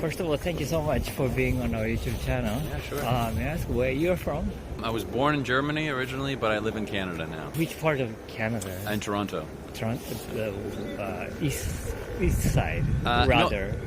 First of all, thank you so much for being on our YouTube channel. Yeah, sure. May I ask where you're from? I was born in Germany originally, but I live in Canada now. Which part of Canada? In Toronto. Toronto, east side, rather.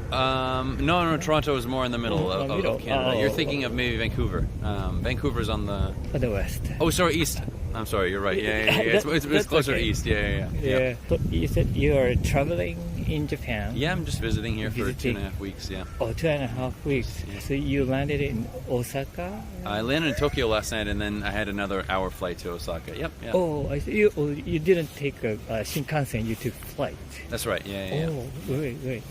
No, Toronto is more in the middle of Canada. You're thinking of maybe Vancouver. Vancouver's on the west. Oh, sorry, east. I'm sorry, you're right. Yeah. It's closer to east. Yeah. So you said you're traveling in Japan. Yeah, I'm just visiting here for 2.5 weeks. Yeah. Oh, 2.5 weeks. Yeah. So you landed in Osaka? I landed in Tokyo last night, and then I had another hour flight to Osaka. Yep. Yeah. Oh, I see. You didn't take a Shinkansen. You took flight. That's right. Yeah. Oh, great.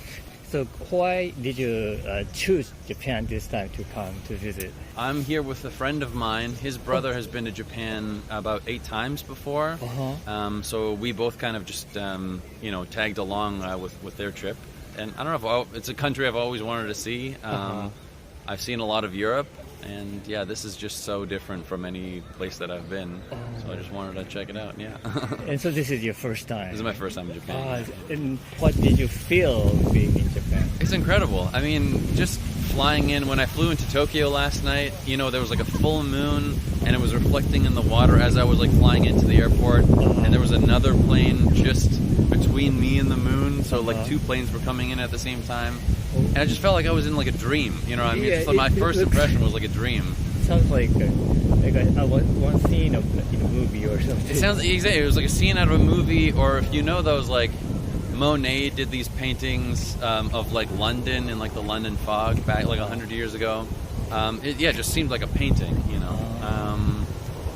So why did you choose Japan this time to come to visit? I'm here with a friend of mine. His brother has been to Japan about 8 times before. So we both kind of just, tagged along with their trip. And I don't know, it's a country I've always wanted to see. I've seen a lot of Europe. And yeah, this is just so different from any place that I've been. So I just wanted to check it out, yeah. And so this is your first time? This is my first time in Japan. And what did you feel being in Japan? It's incredible. I mean, just flying in, when I flew into Tokyo last night, there was like a full moon and it was reflecting in the water as I was like flying into the airport. And there was another plane just between me and the moon. So like 2 planes were coming in at the same time. And I just felt like I was in like a dream, you know what I mean? Yeah, just like my first impression was like a dream. Sounds like one scene in a movie or something. It sounds exactly. It was like a scene out of a movie, or if you know those like Monet did these paintings of like London and like the London fog back like 100 years ago. It just seemed like a painting,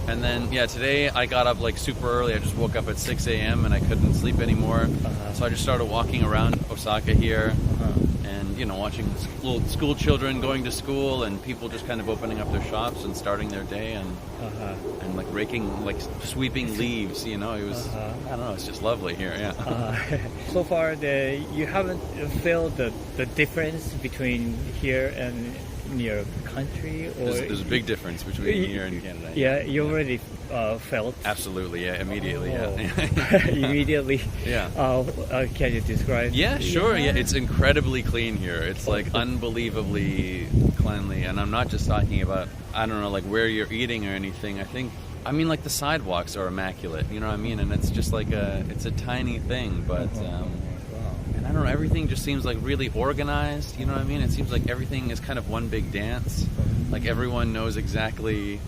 And then today I got up like super early. I just woke up at 6 a.m. and I couldn't sleep anymore. So I just started walking around Osaka here. And watching school children going to school and people just kind of opening up their shops and starting their day and like sweeping leaves. It was I don't know. It's just lovely here. Yeah. So far, you haven't felt the difference between here and your country, or there's a big difference between here and Canada. Yeah, you already felt. Absolutely. Yeah. Immediately. Yeah. Immediately. Yeah. Can you describe? Yeah, sure. Yeah, it's incredibly clean here. It's like unbelievably cleanly, and I'm not just talking about like where you're eating or anything. I mean like the sidewalks are immaculate. You know what I mean? And it's just like it's a tiny thing, but. And I don't know, everything just seems like really organized, you know what I mean? It seems like everything is kind of one big dance. Like everyone knows exactly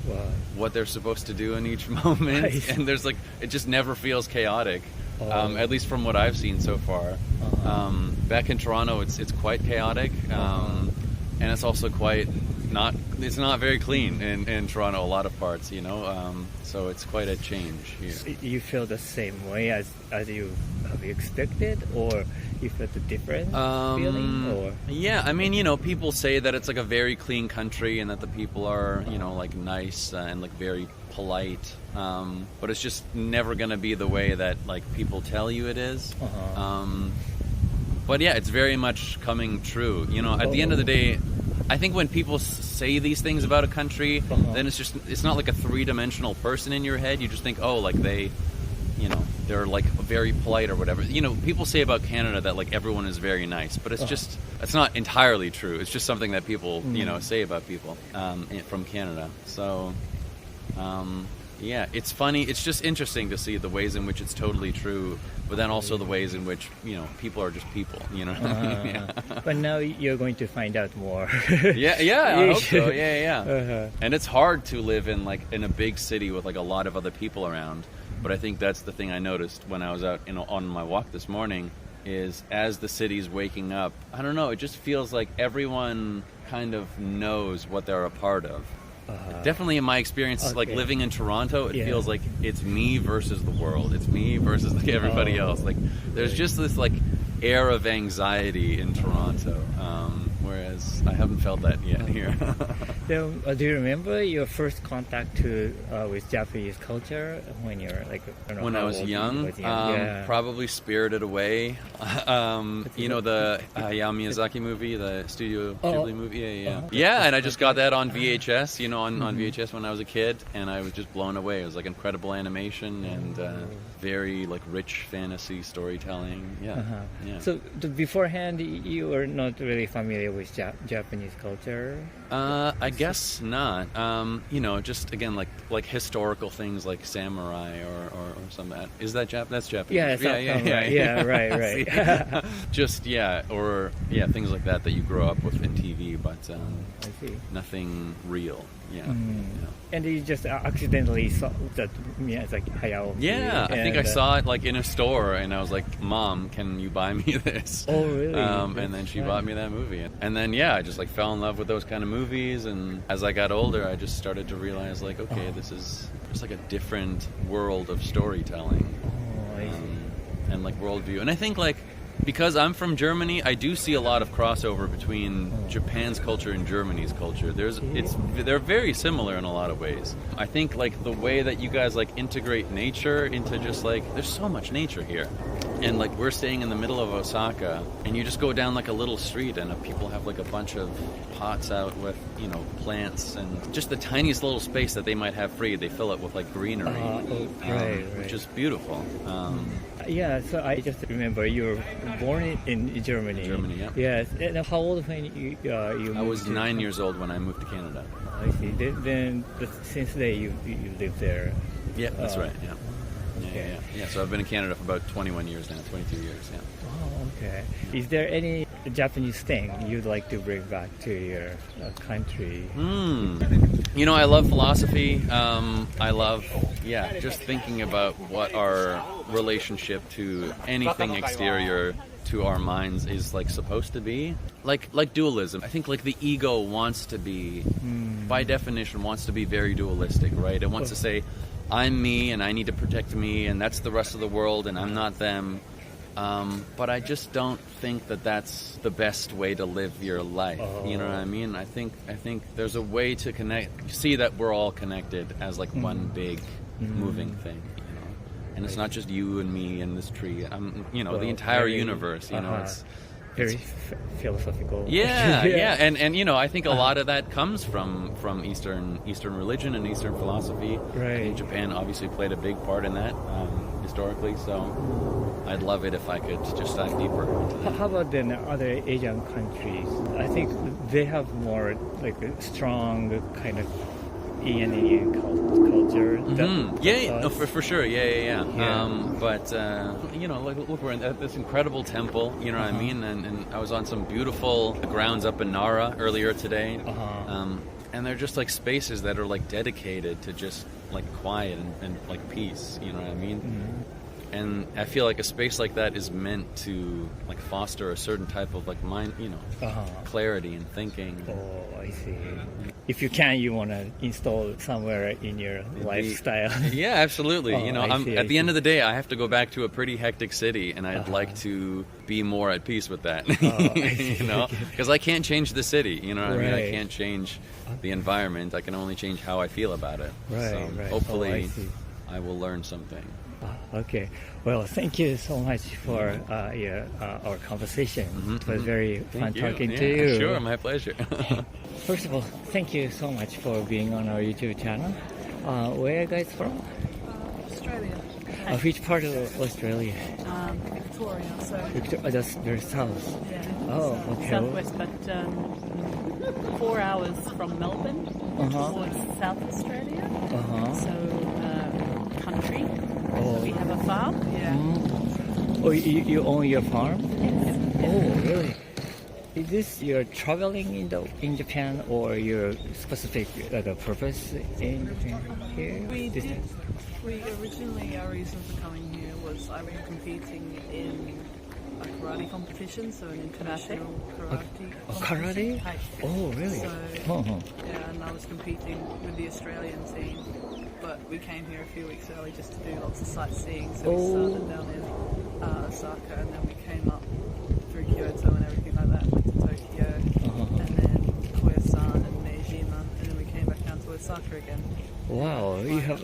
what they're supposed to do in each moment. And there's like, it just never feels chaotic, at least from what I've seen so far. Back in Toronto, it's quite chaotic. And it's also it's not very clean in Toronto, a lot of parts, so it's quite a change here. So you feel the same way as you have expected, or you felt a different feeling? Or? Yeah, I mean, people say that it's like a very clean country and that the people are, like nice and like very polite, but it's just never going to be the way that like people tell you it is. But yeah, it's very much coming true. At the end of the day, I think when people say these things about a country, then it's not like a 3-dimensional person in your head. You just think, like they're like very polite or whatever. People say about Canada that like everyone is very nice, but it's not entirely true. It's just something that people, say about people from Canada. So, yeah, it's funny. It's just interesting to see the ways in which it's totally true, but then also the ways in which, people are just people, Yeah. But now you're going to find out more. Yeah, I hope so. Yeah. And it's hard to live in a big city with like a lot of other people around. But I think that's the thing I noticed when I was out on my walk this morning is as the city's waking up, I don't know, it just feels like everyone kind of knows what they're a part of. Definitely in my experience, like living in Toronto, it feels like it's me versus the world. It's me versus like everybody else. Like there's just this like air of anxiety in Toronto, whereas I haven't felt that yet here. So, do you remember your first contact with Japanese culture when you're like? When I was young, probably Spirited Away. The Hayao Miyazaki movie, the Studio Ghibli movie. Yeah, and I just got that on VHS. On VHS when I was a kid, and I was just blown away. It was like incredible animation and very like rich fantasy storytelling. Yeah. So beforehand, you were not really familiar with Japanese culture? I guess not. Just again, like historical things like samurai or some of that. Is that That's Japanese? Yeah, right. Just things like that you grow up with in TV, but I see. nothing real. Yeah. And you just accidentally saw that Miyazaki Hayao. Yeah, I think I saw it like in a store, and I was like, "Mom, can you buy me this?" Oh, really? And then she bought me that movie, and then I just like fell in love with those kind of movies. And as I got older, I just started to realize like, okay, this is just like a different world of storytelling, I see. And like worldview. And I think like, because I'm from Germany, I do see a lot of crossover between Japan's culture and Germany's culture. They're very similar in a lot of ways. I think like the way that you guys like integrate nature into just like, there's so much nature here. And like we're staying in the middle of Osaka, and you just go down like a little street, and people have like a bunch of pots out with plants, and just the tiniest little space that they might have free, they fill it with like greenery, which is beautiful. So I just remember you were born in Germany. Germany, yeah. Yes. And how old when you moved? I was 9 years old when I moved to Canada. I see. Then since then you lived there. Yeah, that's right. Yeah. Yeah. So I've been in Canada for about 21 years now, 22 years. Yeah. Oh, okay. Is there any Japanese thing you'd like to bring back to your country? I love philosophy. I love, just thinking about what our relationship to anything exterior to our minds is like supposed to be. Like dualism. I think like the ego wants to be, by definition, wants to be very dualistic, right? It wants to say, I'm me and I need to protect me, and that's the rest of the world, and I'm not them. But I just don't think that that's the best way to live your life. You know what I mean? I think there's a way to see that we're all connected as like one big moving thing. And it's not just you and me and this tree. The entire universe. It's very philosophical. Yeah. And I think a lot of that comes from Eastern religion and Eastern philosophy. Right. I think Japan obviously played a big part in that historically. So I'd love it if I could just dive deeper into that. How about then other Asian countries? I think they have more like a strong kind of Indian culture. For sure. Yeah. Look, we're at this incredible temple. You know what I mean? And I was on some beautiful grounds up in Nara earlier today. And they're just like spaces that are like dedicated to just like quiet and like peace. You know what I mean? And I feel like a space like that is meant to like foster a certain type of like mind, clarity and thinking. Oh, I see. If you can, you want to install somewhere in your lifestyle. Yeah, absolutely. At the end of the day, I have to go back to a pretty hectic city, and I'd like to be more at peace with that. Because I can't change the city. You know what I mean? I can't change the environment. I can only change how I feel about it. Right. Hopefully, I will learn something. Okay. Well, thank you so much for our conversation. It was very fun talking to you. Sure, my pleasure. First of all, thank you so much for being on our YouTube channel. Where are you guys from? Australia. Which part of Australia? Victoria. So That's very south. yeah. Oh, okay. Southwest, but 4 hours from Melbourne towards South Australia. So country. Oh. We have a farm. Yeah. Oh, you own your farm? Yes. Oh, really? Is this your traveling in Japan or your specific purpose in Japan here? We originally, our reason for coming here was I was competing in a karate competition, so an international karate. Karate? Oh, really? So, and I was competing with the Australian team, but we came here a few weeks early just to do lots of sightseeing. So we started down in Osaka, and then we came up through Kyoto and everything like that, went to Tokyo, and then Koyasan and Meijima, and then we came back down to Osaka again. Wow, you have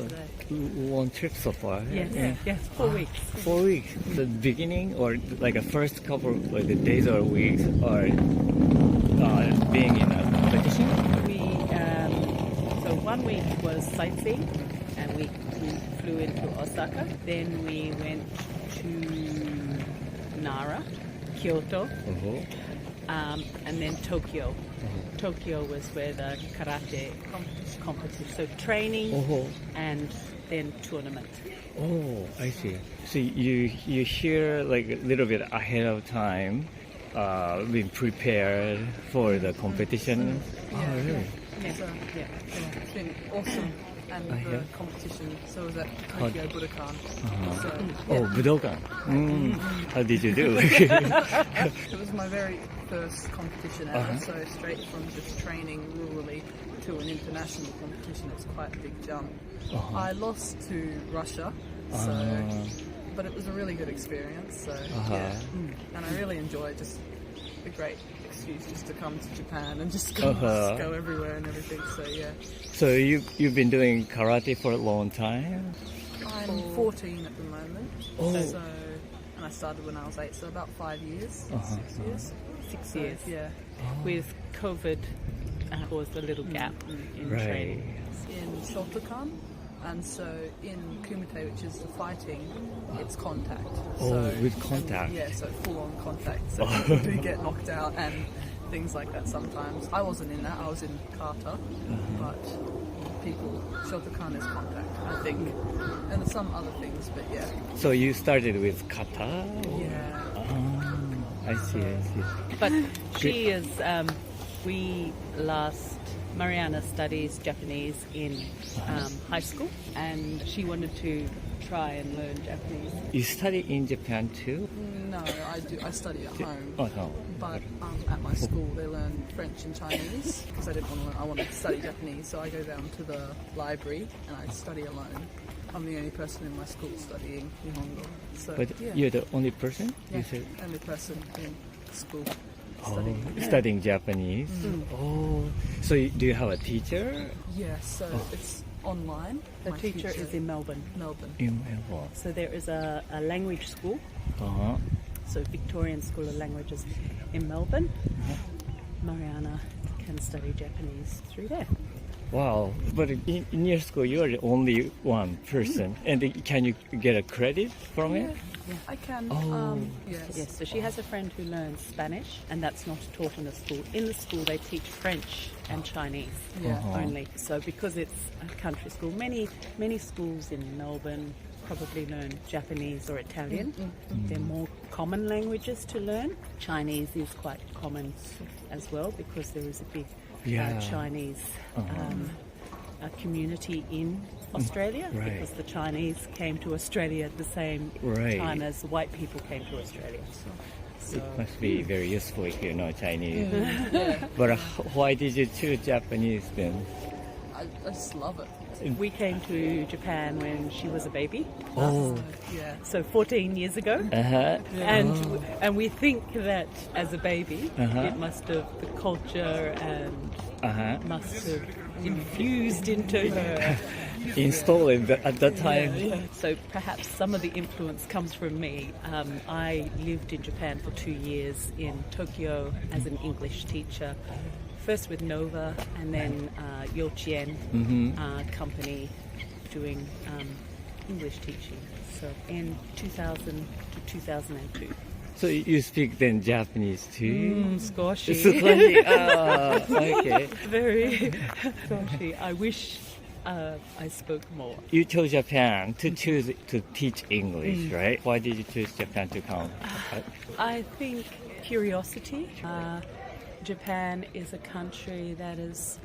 one trip so far. Yes, 4 weeks. 4 weeks. The beginning or like the first couple like the days or weeks are being in a competition? So 1 week was sightseeing, and we flew into Osaka. Then we went to Nara, Kyoto, and then Tokyo. Tokyo was where the karate competition, so training and then tournament. Oh, I see. So you hear like a little bit ahead of time, being prepared for the competition. Yeah. Oh, really? So, it's been awesome. And the competition, so it was at Tokyo Budokan. So, Oh, Budokan. How did you do? it was my very first competition ever, so straight from just training rurally to an international competition, it's quite a big jump. I lost to Russia, but it was a really good experience, so and I really enjoyed just a great excuse just to come to Japan and just go everywhere and everything, so yeah. So you've been doing karate for a long time? I'm 14 at the moment, so, and I started when I was 8, so about 5 years, 6 years. 6 years. Yeah. With COVID caused a little gap in training. In Shotokan, and so in Kumite, which is the fighting, it's contact. With contact. So full-on contact. So people do get knocked out and things like that sometimes. I wasn't in that, I was in kata, but Shotokan is contact, I think. And some other things, but yeah. So you started with kata? Yeah. I see. But she is, Mariana studies Japanese in high school, and she wanted to try and learn Japanese. You study in Japan too? No, I study at home. Oh, no. But at my school they learn French and Chinese because I didn't want to learn. I wanted to study Japanese, so I go down to the library and I study alone. I'm the only person in my school studying Nihongo. So, But you're the only person? Yeah, You said? only person in school Studying Japanese. So do you have a teacher? Yeah, so it's online. The teacher is in Melbourne. In Melbourne. So there is a language school, so Victorian School of Languages in Melbourne. Mariana can study Japanese through there. Wow, but in your school you're the only one person, and can you get a credit from it? Yeah, I can. Yes, so she has a friend who learns Spanish, and that's not taught in the school. In the school they teach French and Chinese only. So because it's a country school, many schools in Melbourne probably learn Japanese or Italian. They're more common languages to learn. Chinese is quite common as well because there is a big Chinese community in Australia because the Chinese came to Australia at the same time as white people came to Australia. So It must be very useful if you know Chinese. But why did you choose Japanese then? I just love it. we came to Japan when she was a baby. Yeah. So 14 years ago. And we think that as a baby, it must have, the culture and must have infused into her. Installed at that time. So perhaps some of the influence comes from me. I lived in Japan for 2 years in Tokyo as an English teacher. First with Nova and then Yochien company doing English teaching. So in 2000 to 2002. So you speak then Japanese too? Squashy. Okay. Very squashy. I wish I spoke more. You chose Japan to choose to teach English, right? Why did you choose Japan to come? I think curiosity. Japan is a country that is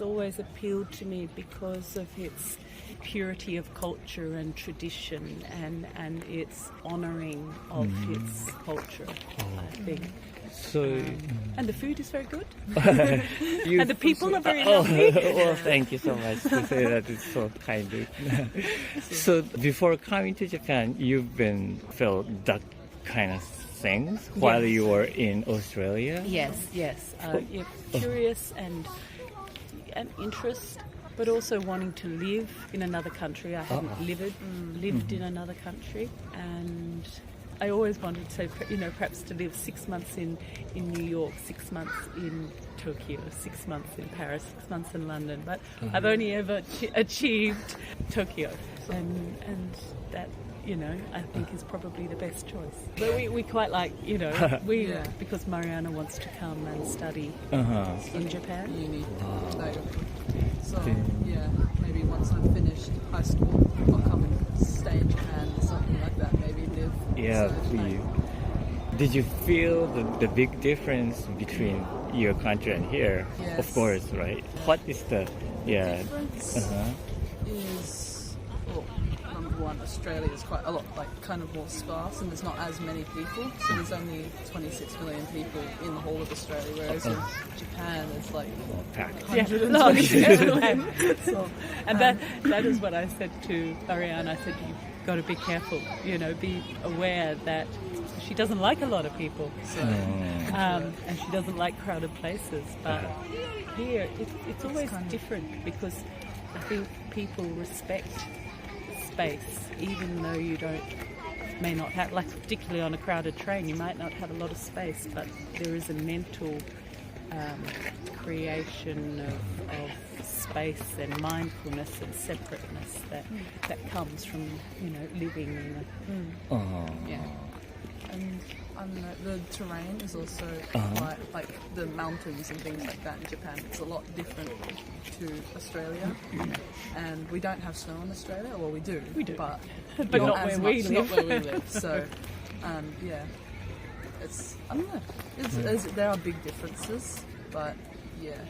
always appealed to me because of its purity of culture and tradition and its honouring of its culture, I think. So, and the food is very good. And the people are very lovely. Well, thank you so much to say that. It's so kind. So before coming to Japan, you've been felt that kind of things while you were in Australia? Yes. You're curious and interest, but also wanting to live in another country. I hadn't lived in another country, and I always wanted to, perhaps to live 6 months in New York, 6 months in Tokyo, 6 months in Paris, 6 months in London, but I've only ever achieved Tokyo, and that I think is probably the best choice. But we quite like, because Mariana wants to come and study in Japan. Uni. So, maybe once I'm finished high school, I'll come and stay in Japan or something like that, maybe live. Yeah, So, did you feel the big difference between your country and here? Yes. Of course, right? What is the difference is, number one, Australia is quite a lot, kind of more sparse, and there's not as many people. So there's only 26 million people in the whole of Australia, whereas in Japan it's like packed? 120 so, And that is what I said to Ariane. I said, you've got to be careful, be aware that she doesn't like a lot of people, and she doesn't like crowded places. But here, it's always different, because I think people respect space, even though you may not have, particularly on a crowded train, you might not have a lot of space, but there is a mental creation of space and mindfulness and separateness that comes from living in And I don't know, the terrain is also quite, like the mountains and things like that in Japan, it's a lot different to Australia. And we don't have snow in Australia. Well, we do, but not as where we much, live. not where we live. So, it's, I don't know, there are big differences, but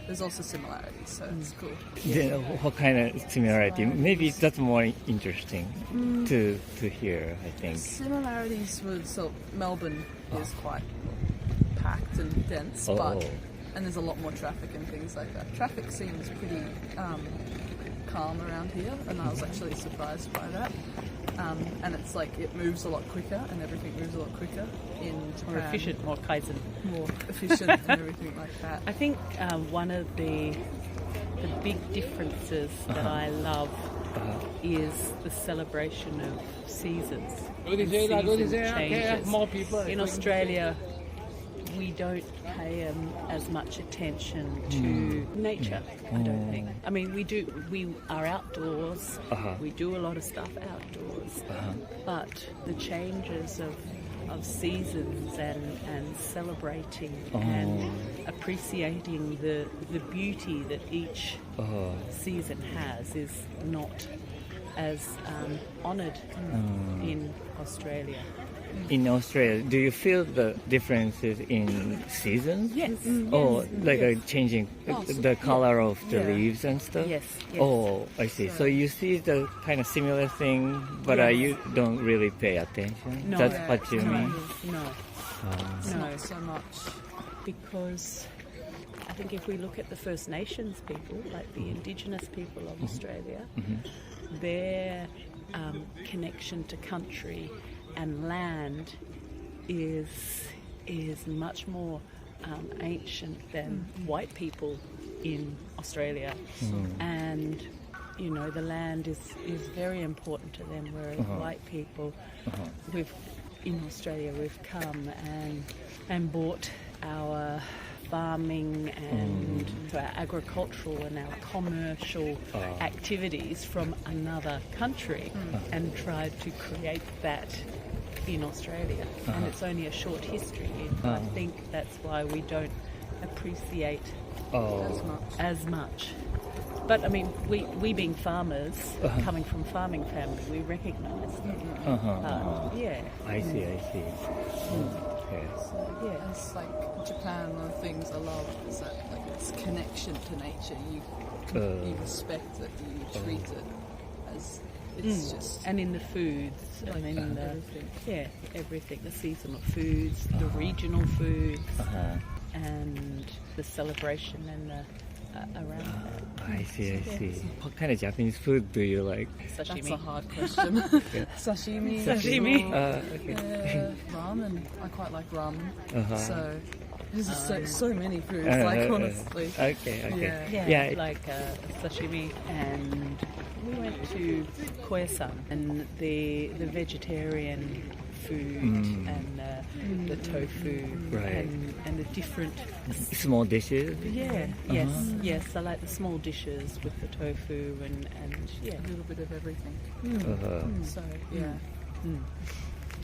there's also similarities, so it's cool. Then what kind of similarity? Maybe that's more interesting to hear, I think. Similarities with, Melbourne is quite packed and dense, and there's a lot more traffic and things like that. Traffic seems pretty calm around here, and I was actually surprised by that. And it's like it moves a lot quicker, and everything moves a lot quicker in Japan. more efficient, more kaizen. More efficient and everything like that. I think one of the big differences that I love is the celebration of seasons. Season changes. More people. In Australia, we don't pay as much attention to nature, I don't think. I mean, we are outdoors, we do a lot of stuff outdoors, but the changes of seasons and celebrating and appreciating the beauty that each season has is not as honoured in Australia. In Australia, do you feel the differences in seasons? Yes. Changing the color of the leaves and stuff? Yes. Oh, I see. So you see the kind of similar thing, but you don't really pay attention? No. That's what you mean? No. It's not so much. Because I think if we look at the First Nations people, like the Indigenous people of Australia, their connection to country and land is much more ancient than white people in Australia, and the land is very important to them, whereas white people in Australia we've come and bought our farming and our agricultural and our commercial activities from another country and tried to create that in Australia. And it's only a short history. I think that's why we don't appreciate as much. But I mean, we being farmers, coming from farming family, we recognise that. I see. Okay. Yeah, it's like Japan. One of the things I love is that its connection to nature. You respect it, you treat it as it's just. And in the foods, everything, the seasonal foods, the regional foods, and the celebration and the around that. I see. What kind of Japanese food do you like? That's a Sashimi. hard question. Sashimi. Ramen. I quite like ramen. So there's so many foods. Honestly. Okay. Yeah. Like sashimi, and we went to Koyasan and the vegetarian food and the tofu and the different Small dishes? Yes, I like the small dishes with the tofu and A little bit of everything. So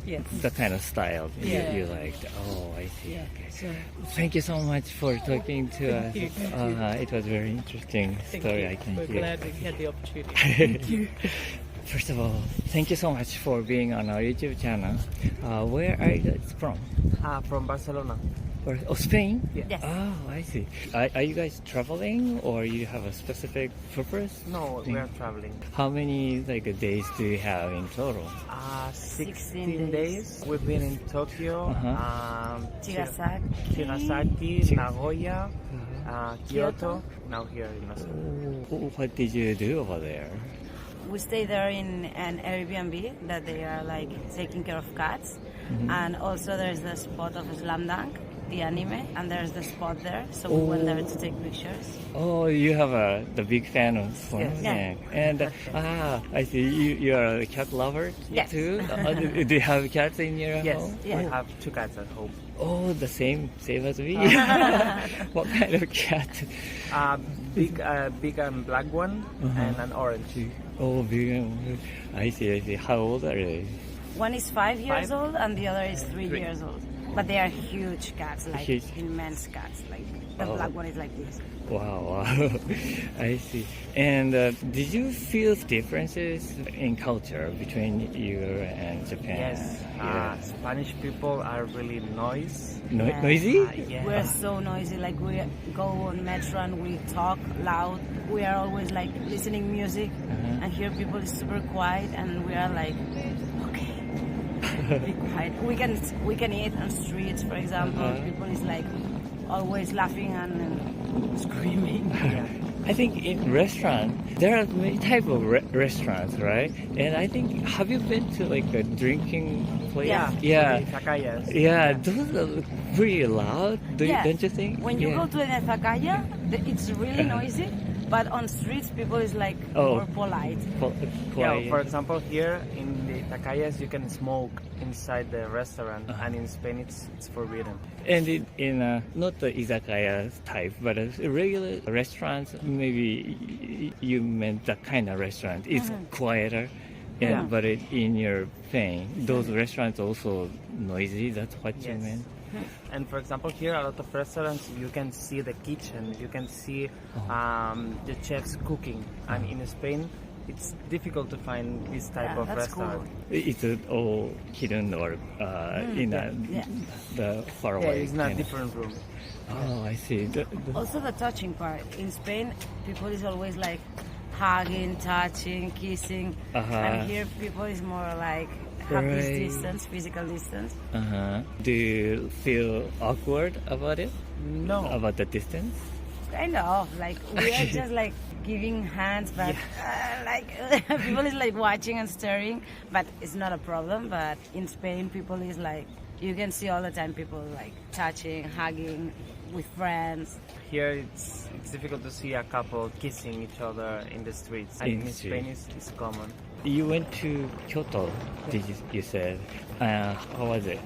Yes. the kind of style Yeah. you liked. Oh, I see. Yeah. Okay. So, Thank you so much for talking to us. you, thank you. It was very interesting story. I can We're hear. glad we had the opportunity. First of all, thank you so much for being on our YouTube channel. Where are you guys from? From Barcelona. Spain? Yes. Oh, I see. Are you guys traveling or you have a specific purpose? No, we are traveling. How many days do you have in total? 16 days. We've been in Tokyo, Chigasaki. Nagoya, Kyoto. Now here in Osaka. What did you do over there? We stay there in an Airbnb that they are like taking care of cats, and also there's the spot of Slam Dunk, the anime, and there's the spot there, so we went there to take pictures. Oh, you have the big fan of Yes. Slam. And I see you are a cat lover Yes. too. Do you have cats in your Yes, home? we Yeah. have 2 cats at home. Oh, the same as me. What kind of cat? Big and black one, and an orange. Oh, big. I see. How old are they? One is 5 years 5? old, and the other is 3 years old. But they are huge cats, like Huge. immense cats. Like the Oh. black one is like this. Wow. I see. And did you feel differences in culture between you and Japan? Yes, Yeah. Spanish people are really Noisy? yeah. We're so noisy. Like we go on metro and we talk loud. We are always like listening music, and here people is super quiet, and we are like, okay, be quiet. We can eat on streets, for example. People is like always laughing and screaming. I think in restaurant there are many type of restaurants, right? And I think have you been to like a drinking place? Yeah. Izakayas. Yeah, those are pretty loud. Yeah. Don't you think? When you Yeah. go to an izakaya, it's really noisy. But on streets, people is like Oh. more polite. Yeah, Quiet. for example, here in the Takayas, you can smoke inside the restaurant, and in Spain, it's forbidden. And in not the izakaya type, but a regular restaurants, maybe you meant that kind of restaurant. It's quieter, Yeah. but in your Spain, those restaurants also noisy. That's what you Yes. meant. And for example, here a lot of restaurants, you can see the kitchen, you can see the chefs cooking. And in Spain, it's difficult to find this type of that's restaurant. It's all hidden or in the far Yeah, away. it's not kind of- different room. Oh, I see. Also, the touching part. In Spain, people is always like hugging, touching, kissing. And here, people is more like have this Right. distance, physical distance. Do you feel awkward about it? No. About the distance? Kind of. Like, we are just like giving hands, but like people is like watching and staring, but it's not a problem. But in Spain, people is like, you can see all the time people like touching, hugging with friends. Here, it's difficult to see a couple kissing each other in the streets. And in Spain, it's common. You went to Kyoto, you said. How was it?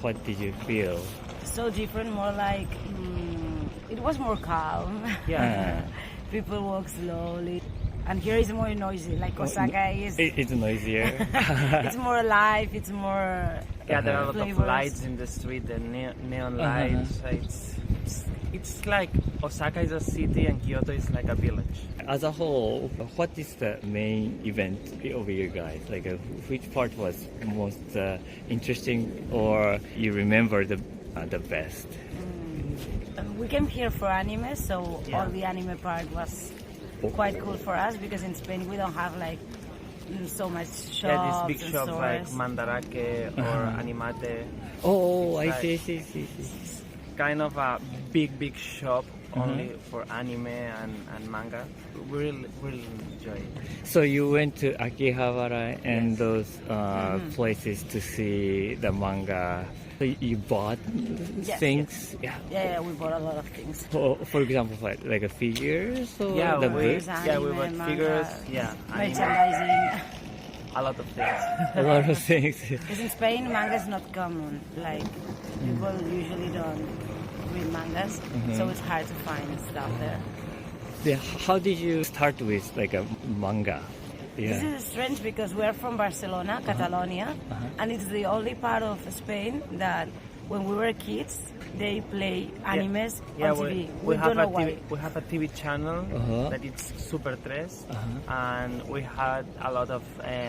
What did you feel? So different, more like, it was more calm. Yeah. People walk slowly. And here is more noisy, like Osaka is, It's noisier. it's more alive, it's more... Yeah, there are a lot Flavors. of lights in the street, the neon lights. It's like Osaka is a city and Kyoto is like a village. As a whole, what is the main event of you guys? Like, which part was most interesting, or you remember the best? We came here for anime, so Yeah. all the anime part was quite cool for us, because in Spain we don't have like so much shops Yeah, these big and shops like stores. Mandarake or Animate. Oh, I Right. see. Kind of a big shop only for anime and manga. We really enjoy it. So you went to Akihabara and those places to see the manga. So you bought Yes, things? Yeah, we bought a lot of things. For example, what, like a figures or Yeah, the we books? Anime, bought manga, figures. Yeah, anime, Merchandising. a lot of things. A lot of things. Because in Spain, manga is not common. Like, people usually don't read mangas, so it's hard to find stuff there. Yeah, how did you start with like a manga? This is strange because we're from Barcelona, Catalonia, and it's the only part of Spain that when we were kids, they play animes on TV. We don't know why. We have a TV channel that it's Super Tres, and we had a lot of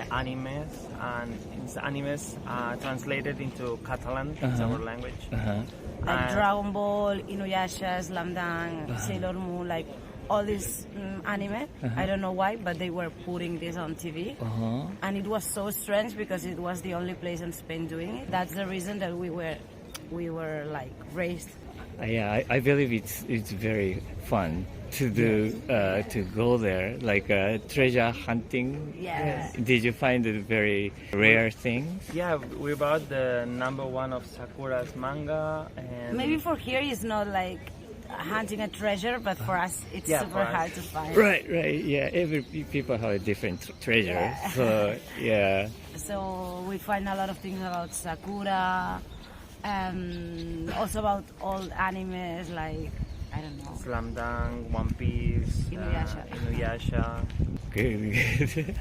animes, and it's animes translated into Catalan, it's our language. Like Dragon Ball, Inuyasha, Slam Dunk, Sailor Moon, like all this anime. I don't know why, but they were putting this on TV. And it was so strange because it was the only place in Spain doing it. That's the reason that we were like raised. Yeah, I believe it's very fun to do to go there, like treasure hunting. Yes. Did you find it very rare things? Yeah, we bought the #1 of Sakura's manga, and Maybe for here it's not like hunting a treasure, but for us it's super hard to find. Right. Yeah, every people have a different treasure. Yeah. So yeah. So we find a lot of things about Sakura, also about old animes like, I don't know. Slam Dunk, One Piece, Inuyasha. Good.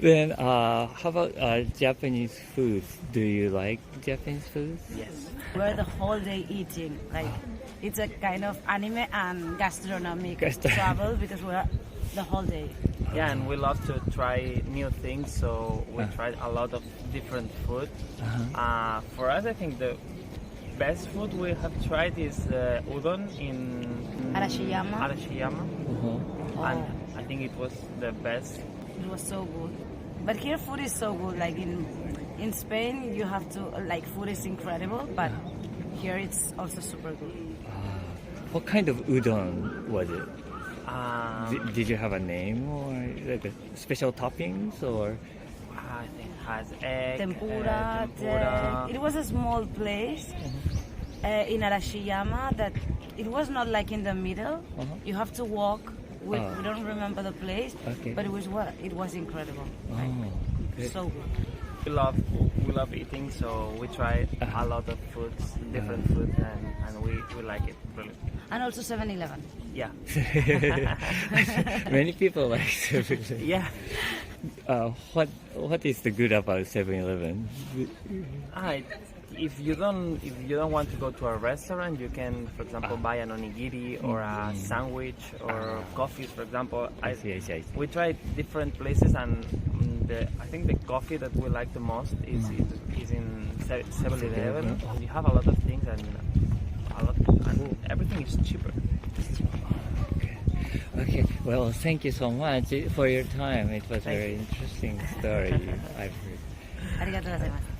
Then how about Japanese food? Do you like Japanese food? Yes. We're the whole day eating. Like, it's a kind of anime and gastronomic travel because we're the whole day. Yeah, and we love to try new things, so we tried a lot of different food. For us, I think the best food we have tried is udon in Arashiyama. And I think it was the best. It was so good. But here food is so good. Like in Spain, you have to, like, food is incredible, but here it's also super good. What kind of udon was it? Did you have a name or like a special toppings or? I think it has egg, Tempura. It was a small place in Arashiyama that it was not like in the middle. You have to walk. We don't remember the place, but it was incredible. So good. We love eating, so we try a lot of foods, different foods, and we like it really. And also 7-Eleven. Yeah. Many people like 7-Eleven. Yeah. What is the good about 7-Eleven? If you don't want to go to a restaurant, you can, for example, buy an onigiri or a sandwich or coffees, for example. I see. We tried different places, and I think the coffee that we like the most is in 7-Eleven. You have a lot of things and everything is cheaper. Okay. Well, thank you so much for your time. It was a very interesting story I've heard. ありがとうございます。